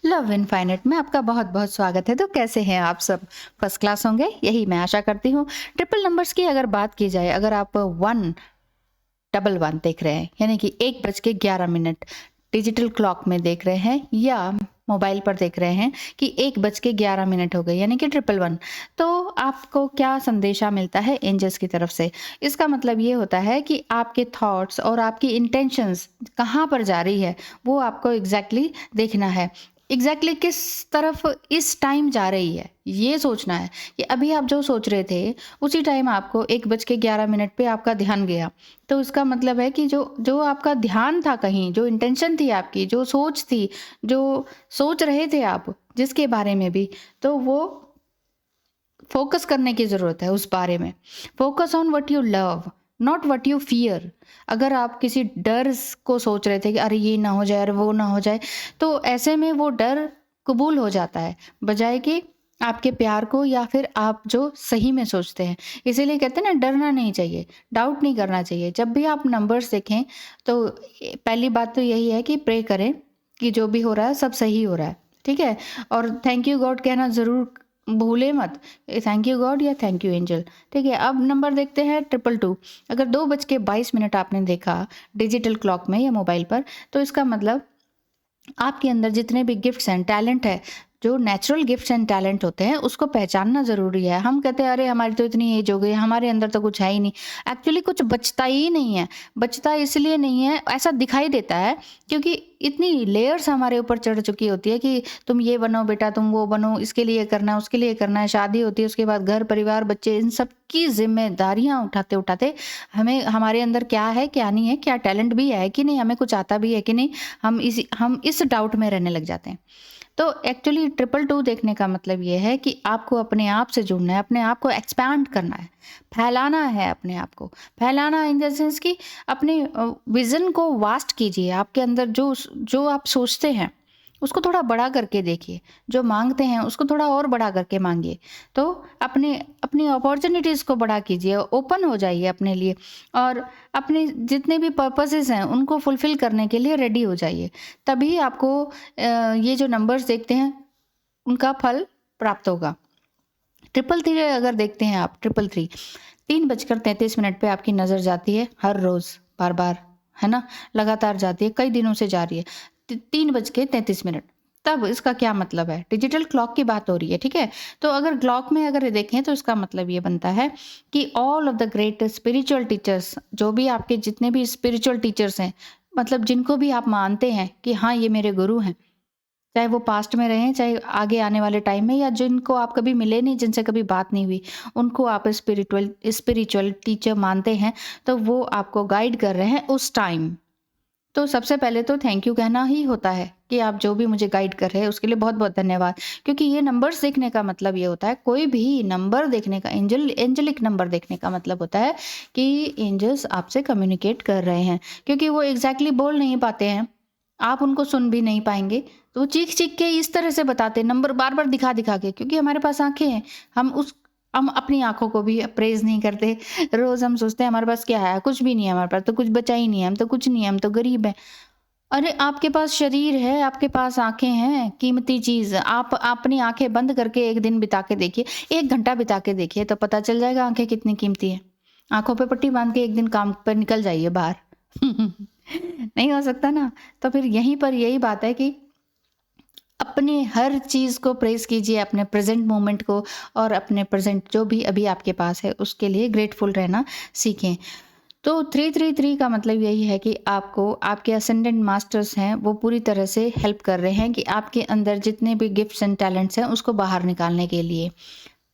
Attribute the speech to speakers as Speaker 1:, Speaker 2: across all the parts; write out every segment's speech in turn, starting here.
Speaker 1: Love infinite में आपका बहुत बहुत स्वागत है। तो कैसे हैं आप सब? फर्स्ट क्लास होंगे, यही मैं आशा करती हूँ। ट्रिपल नंबर्स की अगर बात की जाए, अगर आप 111 देख रहे हैं यानी कि 1:11 डिजिटल क्लॉक में देख रहे हैं, या मोबाइल पर देख रहे हैं कि 1:11 हो गए यानी कि 111, तो आपको क्या संदेशा मिलता है एंजल्स की तरफ से? इसका मतलब ये होता है कि आपके थॉट्स और आपकी इंटेंशंस कहाँ पर जा रही है, वो आपको एग्जैक्टली देखना है। एग्जैक्टली किस तरफ इस टाइम जा रही है, ये सोचना है कि अभी आप जो सोच रहे थे उसी टाइम आपको 1:11 पे आपका ध्यान गया। तो इसका मतलब है कि जो जो आपका ध्यान था, कहीं जो इंटेंशन थी आपकी, जो सोच थी, जो सोच रहे थे आप जिसके बारे में भी, तो वो फोकस करने की ज़रूरत है उस बारे में। Focus on what you love, not what you fear. अगर आप किसी डर को सोच रहे थे कि अरे ये ना हो जाए, अरे वो ना हो जाए, तो ऐसे में वो डर कबूल हो जाता है बजाय कि आपके प्यार को, या फिर आप जो सही में सोचते हैं। इसीलिए कहते हैं ना, डरना नहीं चाहिए, डाउट नहीं करना चाहिए। जब भी आप नंबर्स देखें तो पहली बात तो यही है कि प्रे करें कि जो भी हो रहा है सब सही हो रहा है, ठीक है? और थैंक यू गॉड कहना ज़रूर भूले मत। थैंक यू गॉड या थैंक यू एंजल। ठीक है, अब नंबर देखते हैं 222। अगर 2:22 आपने देखा डिजिटल क्लॉक में या मोबाइल पर, तो इसका मतलब आपके अंदर जितने भी गिफ्ट्स एंड टैलेंट है, जो नेचुरल गिफ्ट्स एंड टैलेंट होते हैं, उसको पहचानना ज़रूरी है। हम कहते हैं अरे हमारी तो इतनी एज हो गई, हमारे अंदर तो कुछ है ही नहीं। एक्चुअली कुछ बचता ही नहीं है। बचता इसलिए नहीं है, ऐसा दिखाई देता है क्योंकि इतनी लेयर्स हमारे ऊपर चढ़ चुकी होती है कि तुम ये बनो बेटा, तुम वो बनो, इसके लिए करना है, उसके लिए करना है। शादी होती है, उसके बाद घर परिवार बच्चे, इन सब की जिम्मेदारियां उठाते उठाते हमें हमारे अंदर क्या है क्या नहीं है, क्या टैलेंट भी है कि नहीं, हमें कुछ आता भी है कि नहीं, हम इस डाउट में रहने लग जाते हैं। तो एक्चुअली 222 देखने का मतलब ये है कि आपको अपने आप से जुड़ना है, अपने आप को एक्सपैंड करना है, फैलाना है अपने आप को। फैलाना इन द सेंस कि अपने विज़न को वास्ट कीजिए। आपके अंदर जो जो आप सोचते हैं उसको थोड़ा बड़ा करके देखिए, जो माँगते हैं उसको थोड़ा और बड़ा करके माँगिए। तो अपने अपनी अपॉर्च्युनिटीज़ को बड़ा कीजिए, ओपन हो जाइए अपने लिए, और अपने जितने भी पर्पसेस हैं उनको फुलफ़िल करने के लिए रेडी हो जाइए। तभी आपको ये जो नंबर्स देखते हैं उनका फल प्राप्त होगा। 333 अगर देखते हैं आप, 333 3:33 पे आपकी नज़र जाती है हर रोज़, बार-बार, है ना? लगातार जाती है, कई दिनों से जा रही है। 3:33 तब इसका क्या मतलब है? डिजिटल क्लॉक की बात हो रही है, ठीक है? तो अगर क्लॉक में अगर देखें तो इसका मतलब ये बनता है कि all of the great spiritual teachers, जो भी आपके जितने भी स्पिरिचुअल टीचर्स हैं, मतलब जिनको भी आप मानते हैं कि हाँ, ये मेरे गुरु हैं, चाहे वो पास्ट में रहें, चाहे आगे आने वाले टाइम में, या जिनको आप कभी मिले नहीं, जिनसे कभी बात नहीं हुई, उनको आप स्पिरिचुअल स्पिरिचुअल टीचर मानते हैं, तो वो आपको गाइड कर रहे हैं उस टाइम। तो सबसे पहले तो थैंक यू कहना ही होता है कि आप जो भी मुझे गाइड कर रहे हैं उसके लिए बहुत-बहुत धन्यवाद। क्योंकि ये नंबर्स देखने का मतलब ये होता है, कोई भी नंबर देखने का, एंजेलिक नंबर देखने का मतलब होता है कि एंजल्स आपसे कम्युनिकेट कर रहे हैं। क्योंकि वो एग्ज़ैक्टली बोल नहीं पाते हैं, आप उनको सुन भी नहीं पाएँगे, तो वो चीख-चीख के इस तरह से बताते हैं, नंबर बार-बार दिखा-दिखा के, क्योंकि हमारे पास आँखें हैं। हम अपनी आँखों को भी प्रेज़ नहीं करते। रोज़ हम सोचते हैं हमारे पास क्या है? कुछ भी नहीं है हमारे पास, तो कुछ बचा ही नहीं है, हम तो कुछ नहीं है, हम तो गरीब हैं। अरे! आपके पास शरीर है, आपके पास आँखें हैं, कीमती चीज़। आप अपनी आँखें बंद करके 1 दिन बिता के देखिए, 1 घंटा बिता के देखिए, तो पता चल जाएगा आँखें कितनी कीमती हैं। आँखों पे पट्टी बाँध के 1 दिन काम पर निकल जाइए बाहर। नहीं हो सकता ना? तो फिर यहीं पर यही बात है कि अपने हर चीज़ को प्रेज़ कीजिए, अपने प्रेज़ेंट मोमेंट को, और अपने प्रेज़ेंट जो भी अभी आपके पास है उसके लिए ग्रेटफुल रहना सीखें। तो 333 का मतलब यही है कि आपको आपके असेंडेंट मास्टर्स हैं, वो पूरी तरह से हेल्प कर रहे हैं कि आपके अंदर जितने भी गिफ्ट्स एंड टैलेंट्स हैं उसको बाहर निकालने के लिए।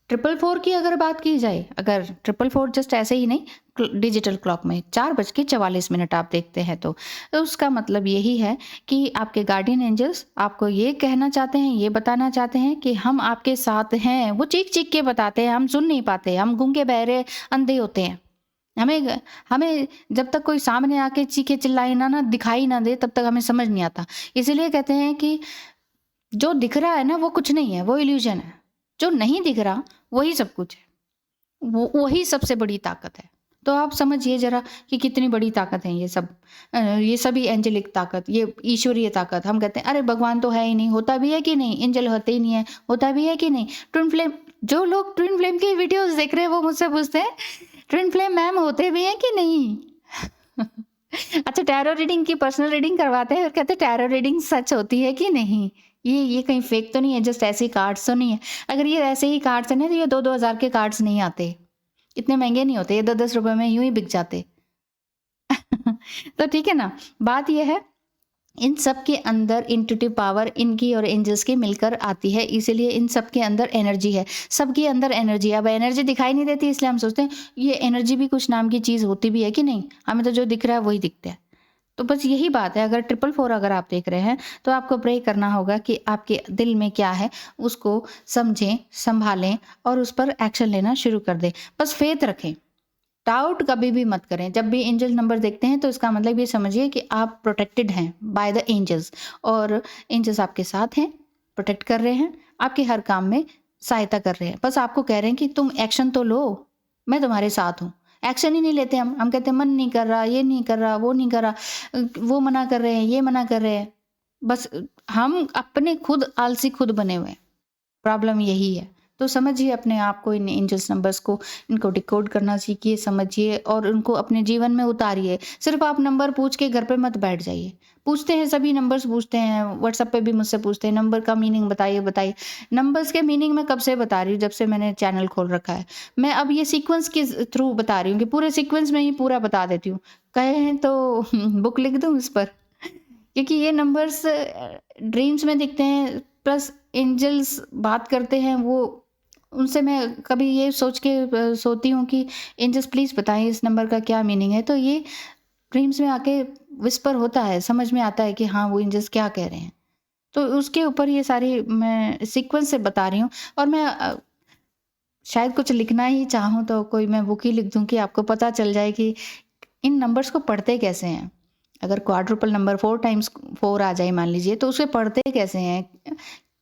Speaker 1: 444 की अगर बात की जाए, अगर 444 जस्ट ऐसे ही नहीं, डिजिटल क्लॉक में 4:44 आप देखते हैं, तो उसका मतलब यही है कि आपके गार्डियन एंजल्स आपको ये कहना चाहते हैं, ये बताना चाहते हैं कि हम आपके साथ हैं। वो चीख-चीख के बताते हैं, हम सुन नहीं पाते, हम गूंगे बहरे अंधे होते हैं। हमें हमें जब तक कोई सामने आके चीखे चिल्लाए ना दिखाई ना दे, तब तक हमें समझ नहीं आता। इसीलिए कहते हैं कि जो दिख रहा है ना वो कुछ नहीं है, वो इल्यूजन है। जो नहीं दिख रहा वही सब कुछ है। वो वही सबसे बड़ी ताकत है। तो आप समझिए ज़रा कि कितनी बड़ी ताकत है ये सब। ये सभी एंजेलिक ताकत, ये ईश्वरीय ताकत। हम कहते हैं अरे भगवान तो है ही नहीं, होता भी है कि नहीं? एंजल होते ही नहीं है, होता भी है कि नहीं? ट्विन फ्लेम, जो लोग ट्विन फ्लेम की वीडियोज़ देख रहे हैं वो मुझसे पूछते हैं, ट्विन फ्लेम मैम होते भी हैं कि नहीं? अच्छा, टैरो रीडिंग की पर्सनल रीडिंग करवाते हैं और कहते हैं टैरो रीडिंग सच होती है कि नहीं? ये कहीं फेक तो नहीं है, जस्ट ऐसे ही कार्ड्स तो नहीं है? अगर ये ऐसे ही कार्ड्स हैं ना, तो ये 2-2 हज़ार के कार्ड्स नहीं आते। इतने महँगे नहीं होते, ये 10-10 रुपए में यूँ ही बिक जाते। तो ठीक है ना? बात ये है, इन सब के अंदर इंट्यूटिव पावर इनकी और एंजल्स की मिलकर आती है, इसीलिए इन सब के अंदर एनर्जी है। सबके अंदर एनर्जी है। अब एनर्जी दिखाई नहीं देती इसलिए हम सोचते हैं ये एनर्जी भी कुछ नाम की चीज़ होती भी है कि नहीं? हमें तो जो दिख रहा है वही दिखता है। तो बस यही बात है, अगर 444 अगर आप देख रहे हैं तो आपको प्रे करना होगा कि आपके दिल में क्या है उसको समझें, सँभालें और उस पर एक्शन लेना शुरू कर दें। बस फ़ेथ रखें। डाउट कभी भी मत करें। जब भी एंजल नंबर देखते हैं तो इसका मतलब ये समझिए कि आप प्रोटेक्टेड हैं बाय द एंजल्स, और एंजल्स आपके साथ हैं, प्रोटेक्ट कर रहे हैं, आपके हर काम में सहायता कर रहे हैं। बस आपको कह रहे हैं कि तुम एक्शन तो लो, मैं तुम्हारे साथ हूँ। एक्शन ही नहीं लेते हम कहते हैं मन नहीं कर रहा, ये नहीं कर रहा, वो नहीं कर रहा, वो मना कर रहे हैं, ये मना कर रहे हैं। बस हम अपने खुद आलसी खुद बने हुए हैं। प्रॉब्लम यही है। तो समझिए अपने आप को, इन एंजल्स नंबर्स को, इनको डिकोड करना सीखिए, समझिए और उनको अपने जीवन में उतारिए। सिर्फ़ आप नंबर पूछ के घर पे मत बैठ जाइए। पूछते हैं, सभी नंबर्स पूछते हैं, व्हाट्सएप पे भी मुझसे पूछते हैं नंबर का मीनिंग बताइए, बताइए। नंबर्स के मीनिंग मैं कब से बता रही हूँ, जब से मैंने चैनल खोल रखा है। मैं अब ये सीक्वेंस के थ्रू बता रही हूँ कि पूरे सीक्वेंस में ही पूरा बता देती हूँ। कहें तो बुक लिख दूँ इस पर? क्योंकि ये नंबर्स ड्रीम्स में दिखते हैं, प्लस एंजल्स बात करते हैं, वो उनसे मैं कभी ये सोच के सोती हूँ कि एंजल्स प्लीज़ बताएँ इस नंबर का क्या मीनिंग है, तो ये ड्रीम्स में आके विस्पर होता है, समझ में आता है कि हाँ, वो एंजल्स क्या कह रहे हैं। तो उसके ऊपर ये सारी मैं सीक्वेंस से बता रही हूँ, और मैं शायद कुछ लिखना ही चाहूँ तो कोई मैं बुक ही लिख दूँ कि आपको पता चल जाए कि इन नंबर्स को पढ़ते कैसे हैं। अगर क्वाड्रुपल नंबर 4 टाइम्स 4 आ जाए मान लीजिए, तो उसे पढ़ते कैसे हैं?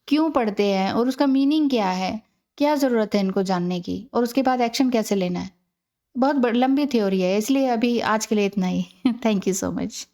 Speaker 1: क्यों पढ़ते हैं और उसका मीनिंग क्या है? क्या ज़रूरत है इनको जानने की? और उसके बाद एक्शन कैसे लेना है? बहुत लंबी थ्योरी है, इसलिए अभी आज के लिए इतना ही। Thank you so much.